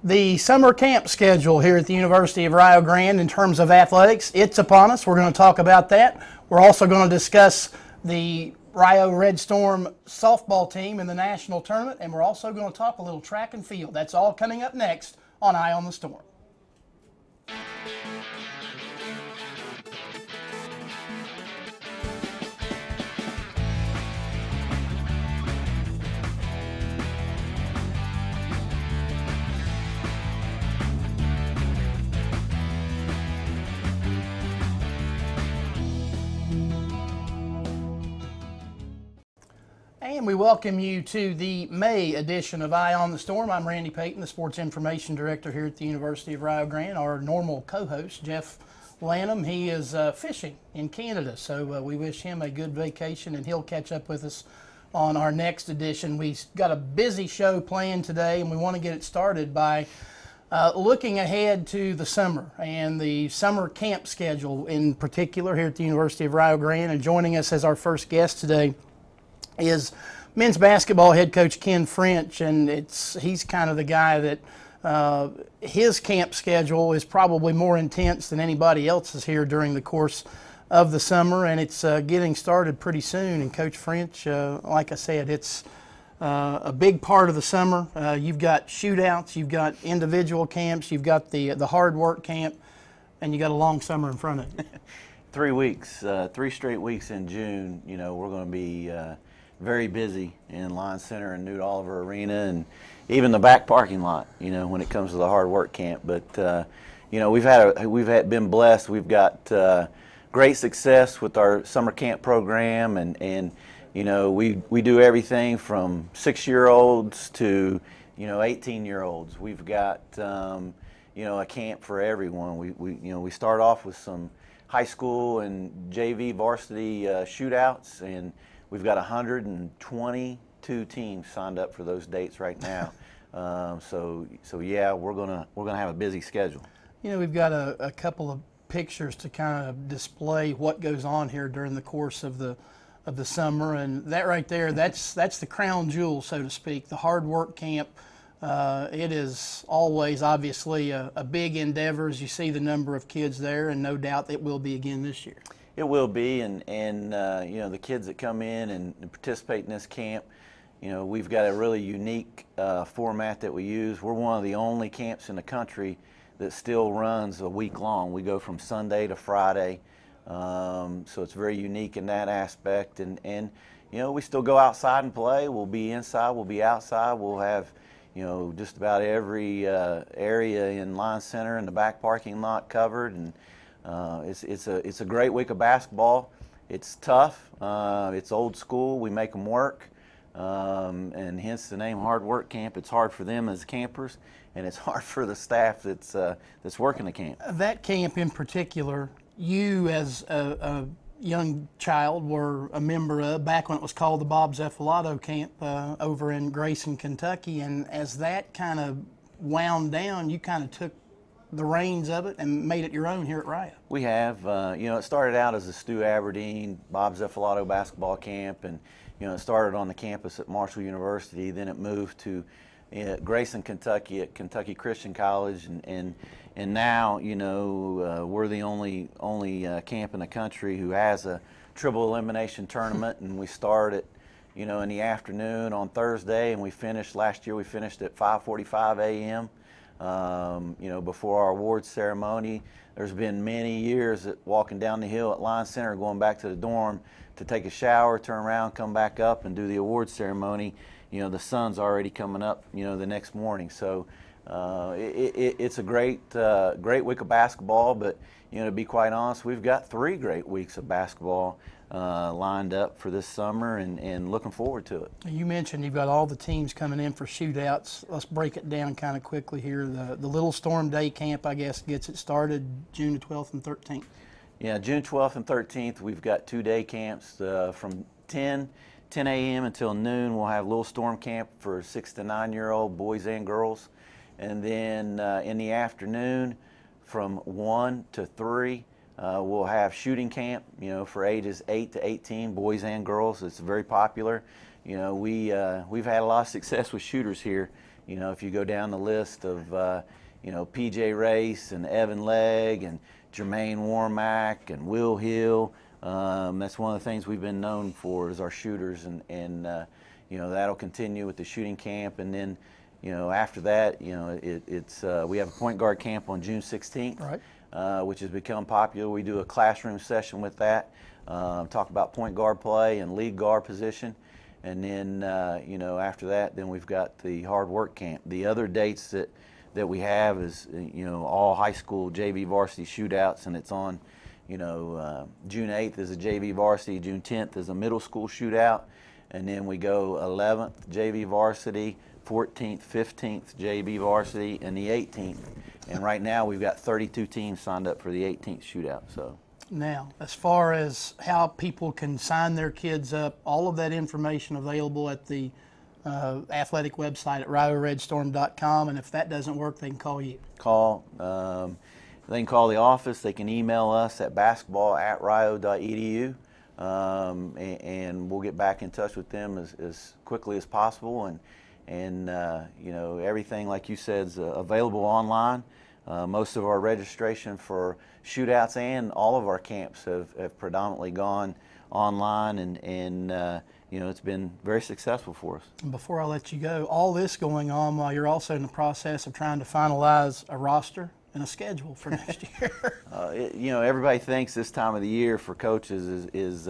The summer camp schedule here at the University of Rio Grande in terms of athletics, it's upon us. We're going to talk about that. We're also going to discuss the Rio Red Storm softball team in the national tournament, and we're also going to talk a little track and field. That's all coming up next on Eye on the Storm. And we welcome you to the May edition of Eye on the Storm. I'm Randy Payton, the Sports Information Director here at the University of Rio Grande. Our normal co-host, Jeff Lanham, he is fishing in Canada, so we wish him a good vacation, and he'll catch up with us on our next edition. We've got a busy show planned today, and we want to get it started by looking ahead to the summer and the summer camp schedule in particular here at the University of Rio Grande. And joining us as our first guest today is men's basketball head coach Ken French, and he's kind of the guy that his camp schedule is probably more intense than anybody else's here during the course of the summer, and it's getting started pretty soon. And Coach French, like I said, it's a big part of the summer. You've got shootouts, you've got individual camps, you've got the hard work camp, and you got a long summer in front of you. 3 weeks, 3 straight weeks in June. You know, we're going to be very busy in Line Center and Newt Oliver Arena, and even the back parking lot, you know, when it comes to the hard work camp. But you know, we've been blessed. We've got great success with our summer camp program, and you know, we do everything from 6-year-olds to 18-year-olds. We've got you know, a camp for everyone. We start off with some high school and JV varsity shootouts, and we've got 122 teams signed up for those dates right now. So yeah, we're gonna have a busy schedule. You know, we've got a couple of pictures to kind of display what goes on here during the course of the summer, and that right there, that's the crown jewel, so to speak, the hard work camp. It is always obviously a big endeavor as you see the number of kids there, and no doubt it will be again this year. It will be, and you know, the kids that come in and participate in this camp, you know, we've got a really unique format that we use. We're one of the only camps in the country that still runs a week long. We go from Sunday to Friday, so it's very unique in that aspect. And you know, we still go outside and play. We'll be inside, we'll be outside. We'll have, you know, just about every area in Line Center and the back parking lot covered, and it's a great week of basketball. It's tough. It's old school. We make them work, and hence the name Hard Work Camp. It's hard for them as campers, and it's hard for the staff that's working the camp. That camp in particular, you as a young child were a member of back when it was called the Bob Zeffalato camp over in Grayson, Kentucky, and as that kind of wound down, you kind of took the reins of it and made it your own here at Rio. We have. You know, it started out as a Stu Aberdeen, Bob Zeffalato basketball camp, and you know, it started on the campus at Marshall University. Then it moved to Grayson, Kentucky at Kentucky Christian College, and now, you know, we're the only camp in the country who has a triple elimination tournament, and we start at, you know, in the afternoon on Thursday, and last year we finished at 5:45 a.m. You know, before our awards ceremony. There's been many years that walking down the hill at Line Center, going back to the dorm to take a shower, turn around, come back up and do the awards ceremony. You know, the sun's already coming up, you know, the next morning. So it's a great week of basketball, but, you know, to be quite honest, we've got 3 great weeks of basketball lined up for this summer, and looking forward to it. You mentioned you've got all the teams coming in for shootouts. Let's break it down kind of quickly here. The Little Storm Day Camp, I guess, gets it started June the 12th and 13th. Yeah, June 12th and 13th, we've got 2 day camps from 10 a.m. until noon. We'll have Little Storm Camp for 6 to 9-year-old boys and girls. And then in the afternoon from 1 to 3, we'll have shooting camp, you know, for ages 8 to 18, boys and girls. It's very popular. You know, we've had a lot of success with shooters here You know, if you go down the list of, you know, PJ Race and Evan Legg and Jermaine Warmack and Will Hill, that's one of the things we've been known for is our shooters, and you know, that'll continue with the shooting camp, and then, you know, after that, you know, we have a point guard camp on June 16th, right. Which has become popular. We do a classroom session with that, talk about point guard play and lead guard position. And then, you know, after that, then we've got the hard work camp. The other dates that we have is, you know, all high school JV varsity shootouts, and it's on, you know, June 8th is a JV varsity, June 10th is a middle school shootout, and then we go 11th JV varsity, 14th, 15th JV varsity, and the 18th. And right now we've got 32 teams signed up for the 18th shootout. So. Now, as far as how people can sign their kids up, all of that information available at the athletic website at rioredstorm.com, and if that doesn't work, they can call you. They can call the office. They can email us at basketball@rio.edu, and we'll get back in touch with them as quickly as possible. And you know, everything, like you said, is available online. Most of our registration for shootouts and all of our camps have predominantly gone online, and you know, it's been very successful for us. And before I let you go, all this going on while you're also in the process of trying to finalize a roster and a schedule for next year. You know, everybody thinks this time of the year for coaches is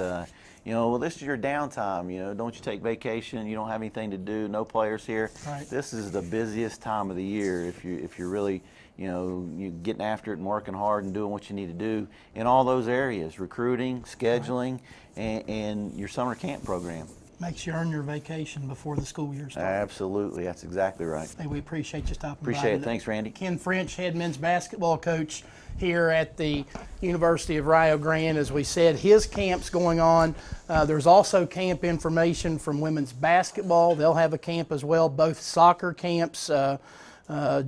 you know, well, this is your downtime. You know, don't you take vacation? You don't have anything to do. No players here. Right. This is the busiest time of the year if you're really, you know, you getting after it and working hard and doing what you need to do in all those areas: recruiting, scheduling, right, and your summer camp program. Makes you earn your vacation before the school year starts. Absolutely, that's exactly right. Hey, we appreciate you stopping by. Appreciate it. Thanks, Randy. Ken French, head men's basketball coach here at the University of Rio Grande. As we said, his camp's going on. There's also camp information from women's basketball. They'll have a camp as well. Both soccer camps,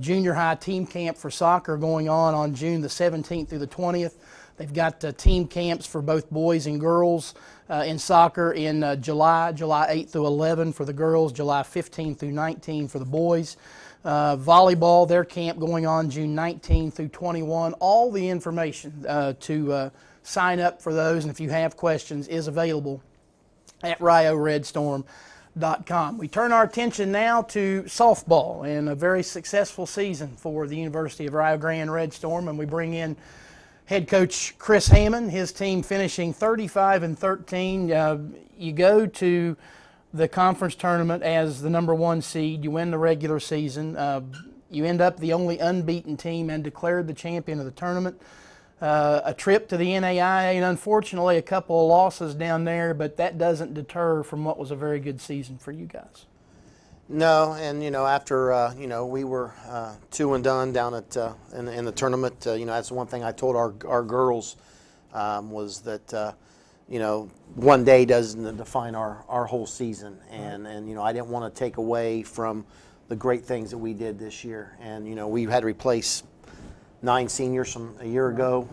junior high team camp for soccer going on June the 17th through the 20th. They've got team camps for both boys and girls in soccer in July 8 through 11 for the girls, July 15 through 19 for the boys. Volleyball, their camp going on June 19 through 21. All the information to sign up for those, and if you have questions, is available at rioredstorm.com. We turn our attention now to softball and a very successful season for the University of Rio Grande Red Storm, and we bring in head coach Chris Hammond, his team finishing 35-13. You go to the conference tournament as the #1 seed. You win the regular season. You end up the only unbeaten team and declared the champion of the tournament. A trip to the NAIA, and unfortunately a couple of losses down there, but that doesn't deter from what was a very good season for you guys. No, and you know, after you know, we were 2 and done down at in the tournament. You know, that's the one thing I told our girls was that you know, one day doesn't define our whole season, and you know, I didn't want to take away from the great things that we did this year. And you know, we had to replace 9 seniors from a year ago,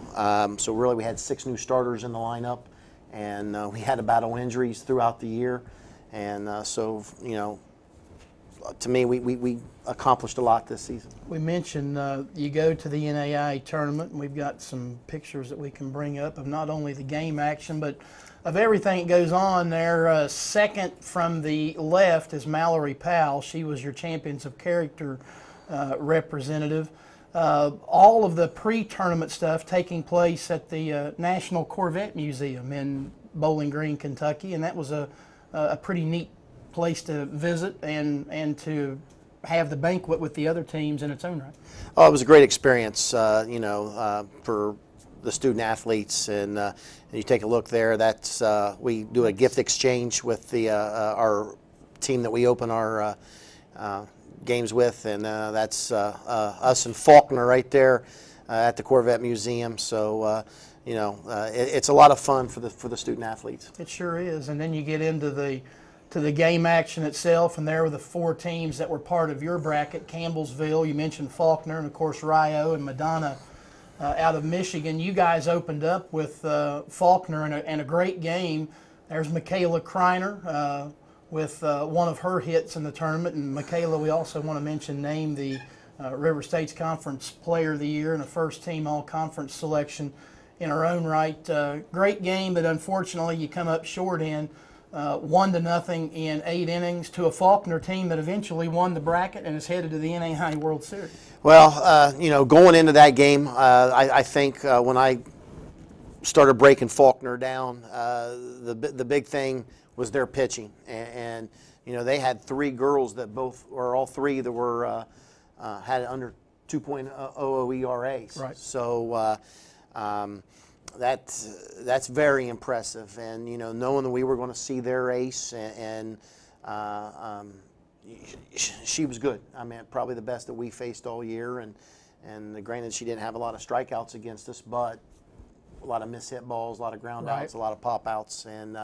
so really we had 6 new starters in the lineup, and we had to battle injuries throughout the year, and so you know, to me, we accomplished a lot this season. We mentioned you go to the NAIA tournament, and we've got some pictures that we can bring up of not only the game action, but of everything that goes on there. Second from the left is Mallory Powell. She was your Champions of Character representative. All of the pre-tournament stuff taking place at the National Corvette Museum in Bowling Green, Kentucky, and that was a pretty neat place to visit and to have the banquet with the other teams in its own right. Oh, it was a great experience, you know, for the student athletes, and you take a look there. That's we do a gift exchange with the our team that we open our games with, and that's us and Faulkner right there at the Corvette Museum. So you know, it's a lot of fun for the student athletes. It sure is. And then you get into the game action itself, and there were the 4 teams that were part of your bracket. Campbellsville, you mentioned Faulkner, and of course Rio and Madonna out of Michigan. You guys opened up with Faulkner and a great game. There's Michaela Kreiner, with one of her hits in the tournament. And Michaela, we also want to mention, named the River States Conference Player of the Year and a first-team all-conference selection in her own right. Great game, but unfortunately you come up short in 1-0 in 8 innings to a Faulkner team that eventually won the bracket and is headed to the NAIA World Series. Well, going into that game, I think when I started breaking Faulkner down, the big thing was their pitching, and they had 3 girls that all three that were had under 2.00 ERAs. Right. So that's very impressive, and knowing that we were going to see their ace, and she was good. I mean, probably the best that we faced all year, and granted she didn't have a lot of strikeouts against us, but a lot of mishit balls, a lot of ground outs, a lot of pop outs, and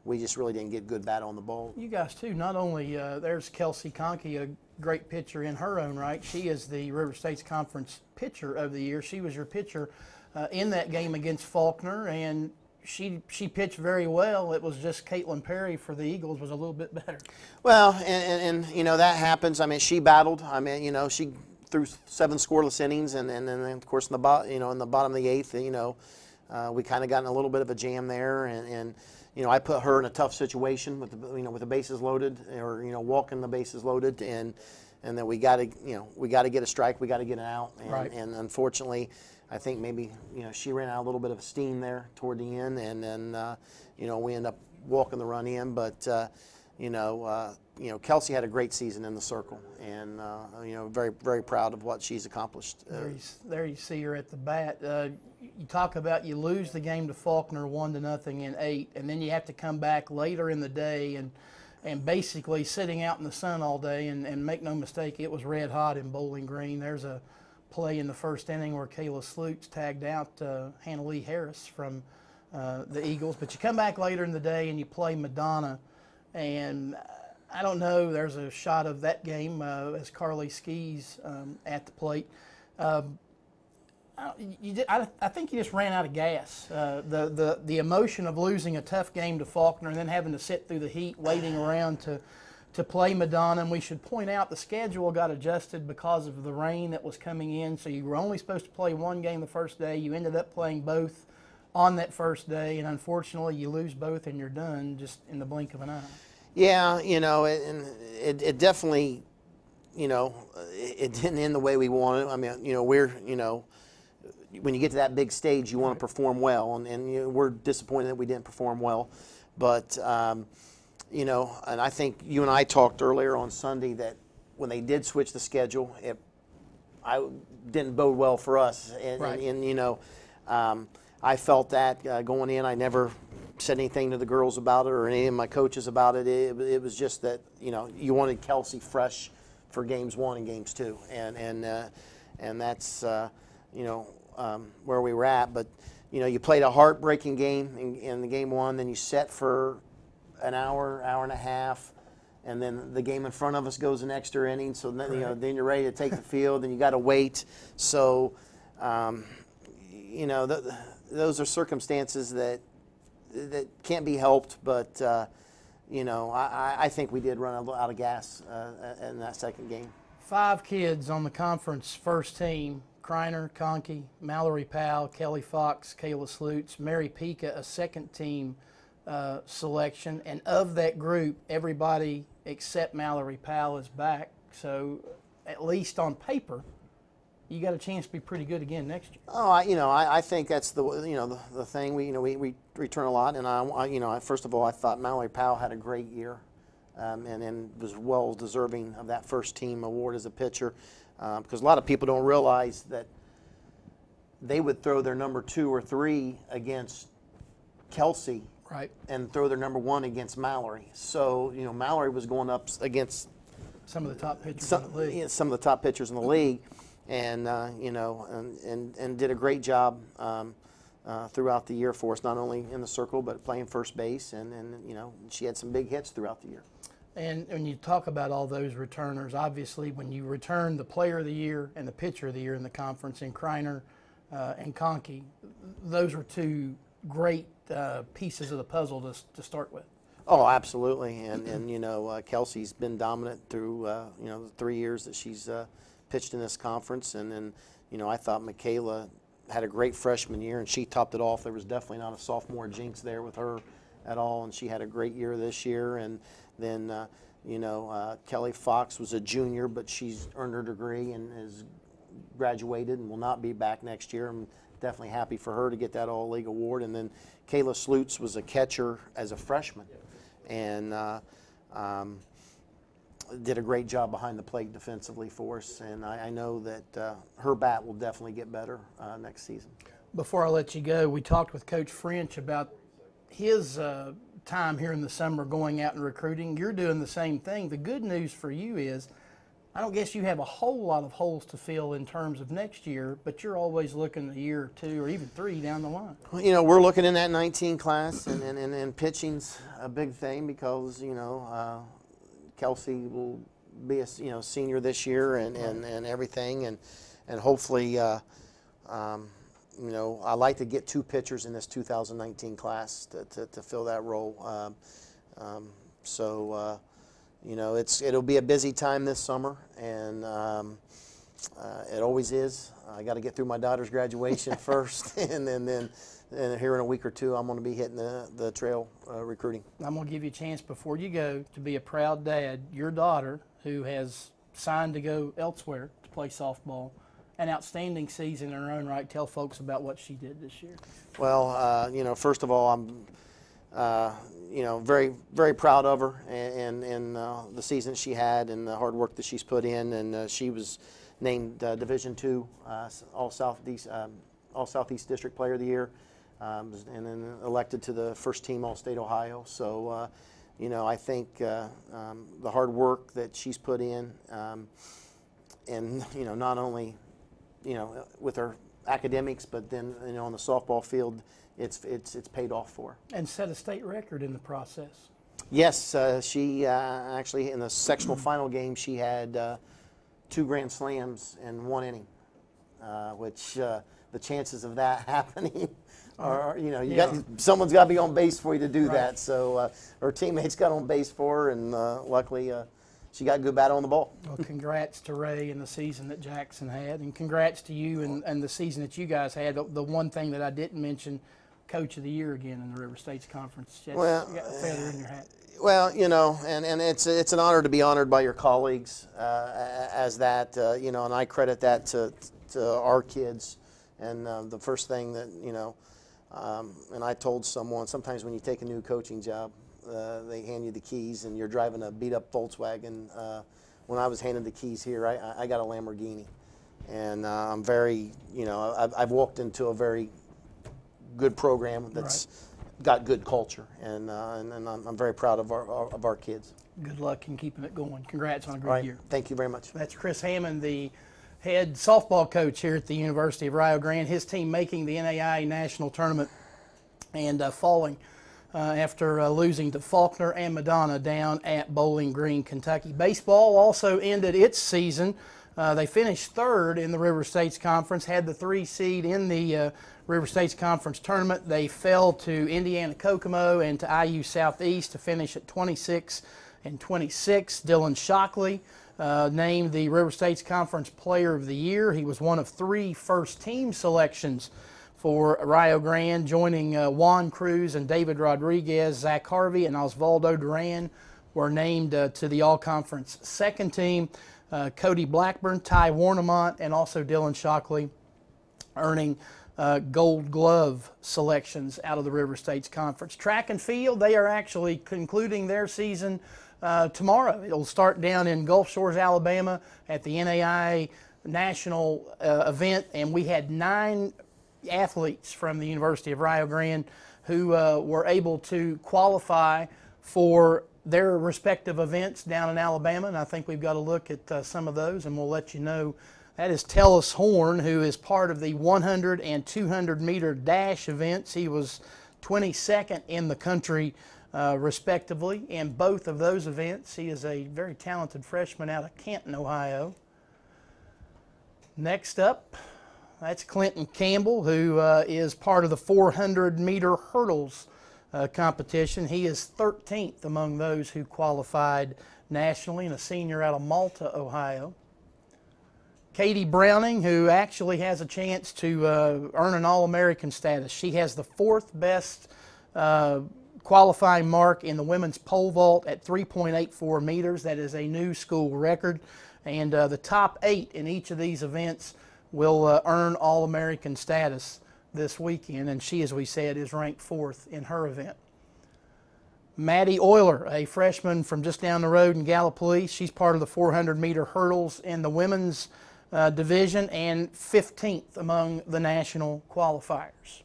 we just really didn't get good bat on the ball. You guys too. Not only there's Kelsey Conkey, a great pitcher in her own right. She is the River States Conference Pitcher of the Year. She was your pitcher in that game against Faulkner, and she pitched very well. It was just Caitlin Perry for the Eagles was a little bit better. Well, and that happens. I mean, she battled. I mean, she threw 7 scoreless innings, and then of course in the bottom of the 8th, we kind of got in a little bit of a jam there, and I put her in a tough situation with the bases loaded, or walking the bases loaded, and then we got to get a strike, we got to get an out, and unfortunately, I think maybe she ran out a little bit of steam there toward the end, and then we end up walking the run in, but Kelsey had a great season in the circle, and very, very proud of what she's accomplished. There you see her at the bat. You talk about you lose the game to Faulkner 1-0 in 8, and then you have to come back later in the day and basically sitting out in the sun all day, and make no mistake, it was red hot in Bowling Green. There's a play in the first inning where Kayla Slutes tagged out Hannah Lee Harris from the Eagles. But you come back later in the day and you play Madonna, and I don't know, there's a shot of that game as Carly Skis at the plate. I think you just ran out of gas. The emotion of losing a tough game to Faulkner and then having to sit through the heat waiting around to play Madonna. And we should point out the schedule got adjusted because of the rain that was coming in. So you were only supposed to play 1 game the first day. You ended up playing both on that first day, and unfortunately you lose both and you're done just in the blink of an eye. Yeah, and it definitely, it didn't end the way we wanted. I mean, when you get to that big stage, you want to perform well, and we're disappointed that we didn't perform well. But, and I think you and I talked earlier on Sunday that when they did switch the schedule, I didn't bode well for us. And I felt that going in. I never said anything to the girls about it or any of my coaches about it. It was just that, you wanted Kelsey fresh for games 1 and games 2. And that's, where we were at. But, you played a heartbreaking game in the game 1, then you set for an hour, hour and a half, and then the game in front of us goes an extra inning. So then, then you're ready to take the field, and you got to wait. So, those are circumstances that can't be helped. But, I think we did run out of gas in that second game. 5 kids on the conference first team: Kreiner, Conkey, Mallory Powell, Kelly Fox, Kayla Slutes, Mary Pika, a second team selection. And of that group, everybody except Mallory Powell is back. So at least on paper, you got a chance to be pretty good again next year. Oh, I think that's the thing. We return a lot, and first of all, I thought Mallory Powell had a great year, and was well deserving of that first team award as a pitcher, because a lot of people don't realize that they would throw their number 2 or 3 against Kelsey, and throw their number 1 against Mallory. So Mallory was going up against some of the top pitchers in the league. Some of the top pitchers in the league. And and did a great job throughout the year for us, not only in the circle but playing first base, and she had some big hits throughout the year. And when you talk about all those returners, obviously when you return the Player of the Year and the Pitcher of the Year in the conference in Kreiner and Conkey, those are 2 great pieces of the puzzle to start with. Oh, absolutely, and you know, Kelsey's been dominant through you know, the 3 years that she's pitched in this conference, and then you know, I thought Michaela had a great freshman year, and she topped it off. There was definitely not a sophomore jinx there with her at all, and she had a great year this year. And then you know, Kelly Fox was a junior, but she's earned her degree and has graduated and will not be back next year. I'm definitely happy for her to get that All-League award. And then Kayla Slutz was a catcher as a freshman, and did a great job behind the plate defensively for us. And I know that her bat will definitely get better next season. Before I let you go, we talked with Coach French about his time here in the summer going out and recruiting. You're doing the same thing. The good news for you is I don't guess you have a whole lot of holes to fill in terms of next year, but you're always looking a year or 2 or even 3 down the line. Well, you know, we're looking in that 19 class, and pitching's a big thing because, you know, Kelsey will be a, you know, senior this year and everything, and hopefully, you know, I like to get 2 pitchers in this 2019 class to fill that role. You know, it'll be a busy time this summer, and it always is. I got to get through my daughter's graduation first, and then here in a week or 2, I'm going to be hitting the trail recruiting. I'm going to give you a chance before you go to be a proud dad. Your daughter, who has signed to go elsewhere to play softball, an outstanding season in her own right. Tell folks about what she did this year. Well, you know, first of all, I'm you know, very, very proud of her and the season she had and the hard work that she's put in. And she was named Division II All Southeast District Player of the Year, and then elected to the first team All-State Ohio. So, you know, I think the hard work that she's put in, and you know, not only, you know, with her academics, but then, you know, on the softball field, it's paid off for her. And set a state record in the process. Yes, she actually in the sectional final game she had 2 grand slams in 1 inning, which the chances of that happening are, you know, someone's got to be on base for you to do that. So her teammates got on base for her, and luckily she got a good bat on the ball. Well, congrats to Ray and the season that Jackson had, and congrats to you and the season that you guys had. The one thing that I didn't mention, Coach of the Year again in the River States Conference. Well, you got a feather in your hat. Well, you know, and it's an honor to be honored by your colleagues as that, you know, and I credit that to our kids. And the first thing that, you know, and I told someone, sometimes when you take a new coaching job, they hand you the keys and you're driving a beat-up Volkswagen. When I was handed the keys here, I got a Lamborghini. And I'm very, you know, I've walked into a very good program that's got good culture, and I'm very proud of our kids. Good luck in keeping it going. Congrats on a great year. Thank you very much. That's Chris Hammond, the head softball coach here at the University of Rio Grande. His team making the NAIA National Tournament and falling after losing to Faulkner and Madonna down at Bowling Green, Kentucky. Baseball also ended its season. They finished 3rd in the River States Conference, had the 3 seed in the River States Conference tournament. They fell to Indiana Kokomo and to IU Southeast to finish at 26 and 26. Dylan Shockley named the River States Conference Player of the Year. He was one of 3 first-team selections for Rio Grande, joining Juan Cruz and David Rodriguez. Zach Harvey and Osvaldo Duran were named to the All-Conference second team. Cody Blackburn, Ty Warnemont, and also Dylan Shockley earning Gold Glove selections out of the River States Conference. Track and field, they are actually concluding their season tomorrow. It'll start down in Gulf Shores, Alabama at the NAIA National event, and we had 9 athletes from the University of Rio Grande who were able to qualify for their respective events down in Alabama, and I think we've got to look at some of those, and we'll let you know. That is Tellis Horn, who is part of the 100 and 200 meter dash events. He was 22nd in the country, respectively, in both of those events. He is a very talented freshman out of Canton, Ohio. Next up, that's Clinton Campbell, who is part of the 400 meter hurdles competition. He is 13th among those who qualified nationally, and a senior out of Malta, Ohio. Katie Browning, who actually has a chance to earn an All-American status. She has the 4th best qualifying mark in the women's pole vault at 3.84 meters. That is a new school record. And the top 8 in each of these events will earn All-American status this weekend. And she, as we said, is ranked 4th in her event. Maddie Euler, a freshman from just down the road in Gallipolis. She's part of the 400-meter hurdles in the women's division and 15th among the national qualifiers.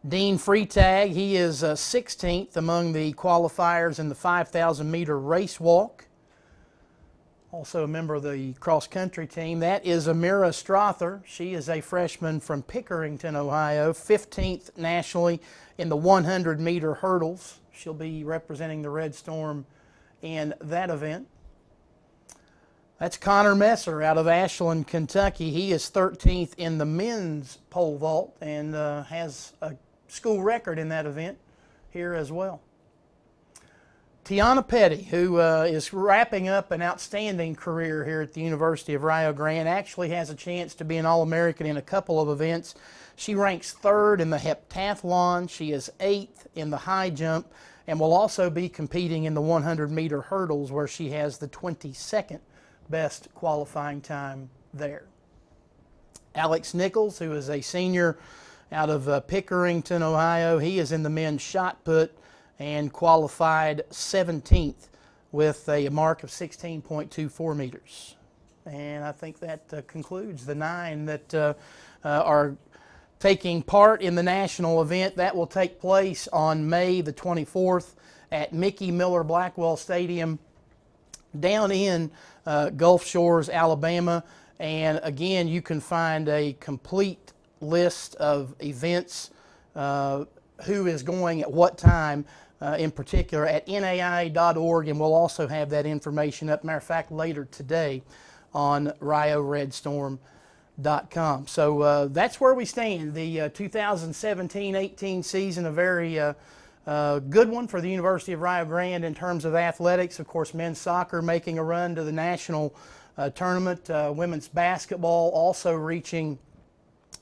Dean Freitag, he is 16th among the qualifiers in the 5,000-meter race walk. Also a member of the cross-country team. That is Amira Strother. She is a freshman from Pickerington, Ohio, 15th nationally in the 100-meter hurdles. She'll be representing the Red Storm in that event. That's Connor Messer out of Ashland, Kentucky. He is 13th in the men's pole vault and has a school record in that event here as well. Tiana Petty, who is wrapping up an outstanding career here at the University of Rio Grande, actually has a chance to be an All-American in a couple of events. She ranks 3rd in the heptathlon. She is 8th in the high jump and will also be competing in the 100-meter hurdles, where she has the 22nd best qualifying time there. Alex Nichols, who is a senior out of Pickerington, Ohio, he is in the men's shot put and qualified 17th with a mark of 16.24 meters. And I think that concludes the 9 that are taking part in the national event. That will take place on May the 24th at Mickey Miller Blackwell Stadium down in Gulf Shores, Alabama. And again, you can find a complete list of events, who is going at what time in particular at NAIA.org, and we'll also have that information up, matter of fact, later today on RioRedStorm.com. So that's where we stand. The 2017-18 season, a very good one for the University of Rio Grande in terms of athletics. Of course, men's soccer making a run to the national tournament. Women's basketball also reaching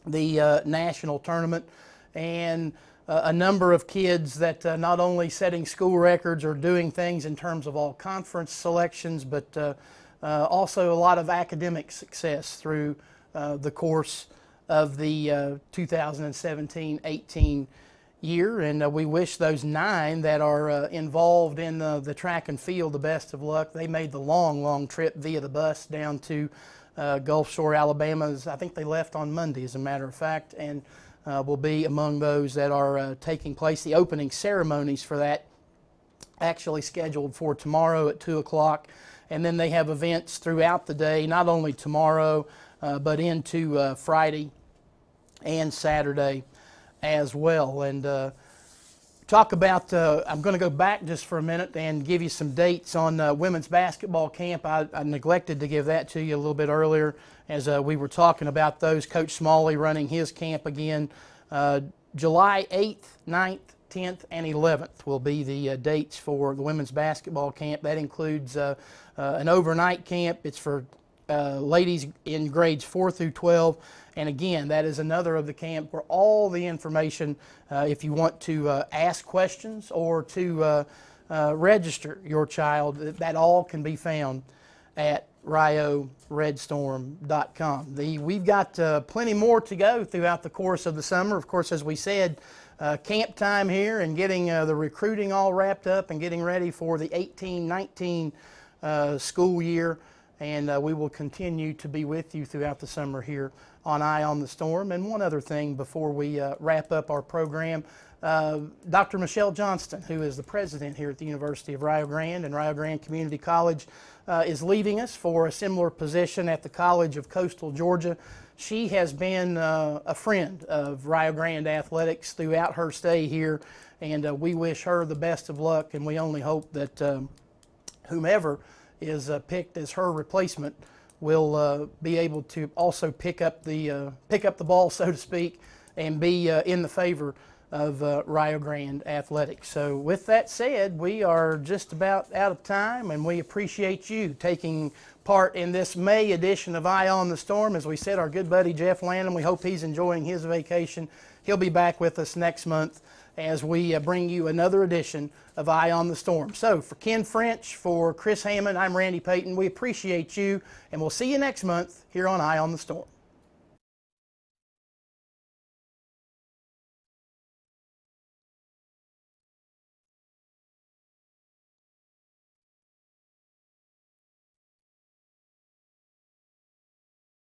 the national tournament. And a number of kids that not only setting school records or doing things in terms of all conference selections, but also a lot of academic success through the course of the 2017-18 year. And we wish those 9 that are involved in the track and field the best of luck. They made the long trip via the bus down to Gulf Shore, Alabama. I think they left on Monday, as a matter of fact, and will be among those that are taking place. The opening ceremonies for that actually scheduled for tomorrow at 2 o'clock, and then they have events throughout the day, not only tomorrow, but into Friday and Saturday as well. And talk about, I'm going to go back just for a minute and give you some dates on women's basketball camp. I neglected to give that to you a little bit earlier as we were talking about those. Coach Smalley running his camp again. July 8th, 9th, 10th, and 11th will be the dates for the women's basketball camp. That includes an overnight camp. It's for ladies in grades 4 through 12. And again, that is another of the camp where all the information, if you want to ask questions or to register your child, that all can be found at RioRedStorm.com. We've got plenty more to go throughout the course of the summer. Of course, as we said, camp time here and getting the recruiting all wrapped up and getting ready for the 18-19 school year. And we will continue to be with you throughout the summer here on Eye on the Storm. And one other thing before we wrap up our program, Dr. Michelle Johnston, who is the president here at the University of Rio Grande and Rio Grande Community College, is leaving us for a similar position at the College of Coastal Georgia. She has been a friend of Rio Grande athletics throughout her stay here, and we wish her the best of luck, and we only hope that whomever is picked as her replacement will be able to also pick up the ball, so to speak, and be in the favor of Rio Grande Athletics. So with that said, we are just about out of time, and we appreciate you taking part in this May edition of Eye on the Storm. As we said, our good buddy Jeff Lanham, we hope he's enjoying his vacation. He'll be back with us next month as we bring you another edition of Eye on the Storm. So for Ken French, for Chris Hammond, I'm Randy Payton. We appreciate you, and we'll see you next month here on Eye on the Storm.